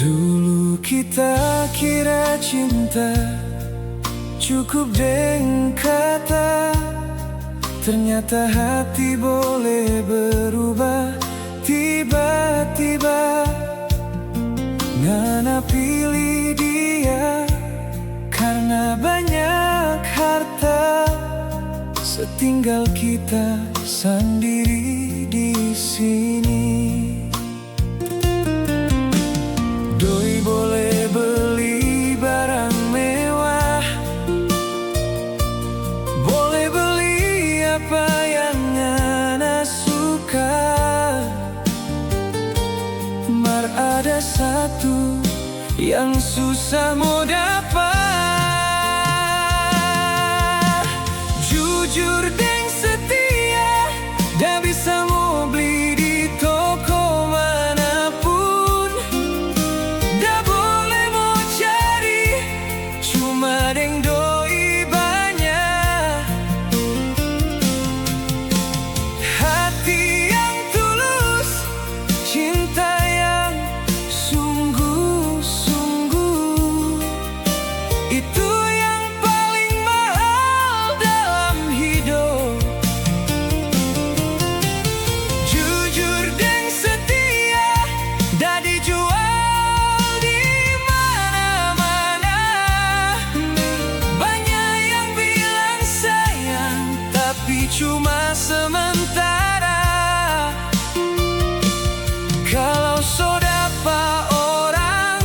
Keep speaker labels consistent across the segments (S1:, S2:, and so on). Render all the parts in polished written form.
S1: Dulu kita kira cinta cukup dengan kata, ternyata hati boleh berubah tiba-tiba. Ngana pilih dia karena banyak harta, setinggal kita sendiri di sini. Doi boleh beli barang mewah, boleh beli apa yang Ngana suka. Mar ada satu yang susah mau dapat, jujur deng setia, dah bisa mau beli di toko manapun, dah boleh mau cari, cuma deng doi banyak. Hati yang tulus, cinta yang sungguh-sungguh, itu yang paling mahal dalam hidup. Jujur dan setia, dah dijual di mana-mana. Banyak yang bilang sayang, tapi cuma sementara. Kalau sodapa orang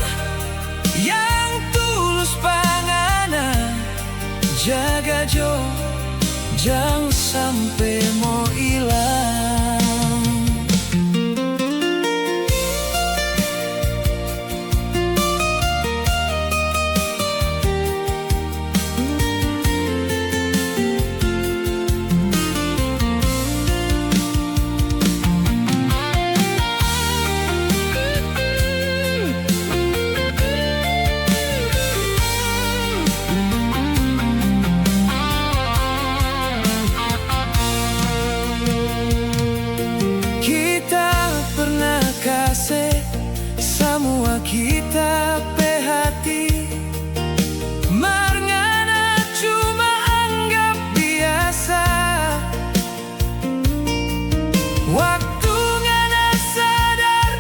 S1: yang tulus pangana, jaga jo, jangan sampai mau hilang. Semua kita pe hati, mar Ngana cuma anggap biasa. Waktu Ngana sadar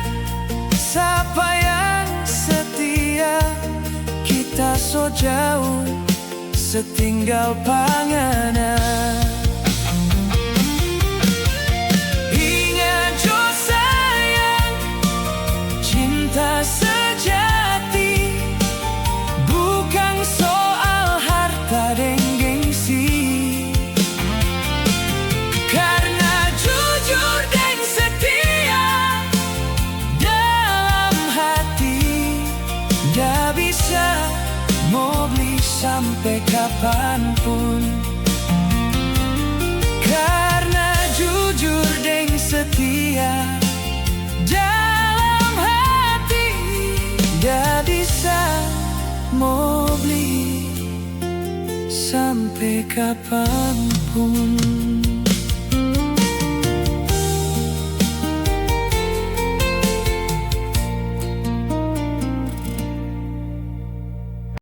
S1: siapa yang setia, kita so jauh setinggal pangana. Sejati bukan soal harta dan gengsi, karena jujur dan setia dalam hati, dah bisa mau beli sampai kapanpun. Karena jujur dan setia dah bisa mau beli sampai kapanpun.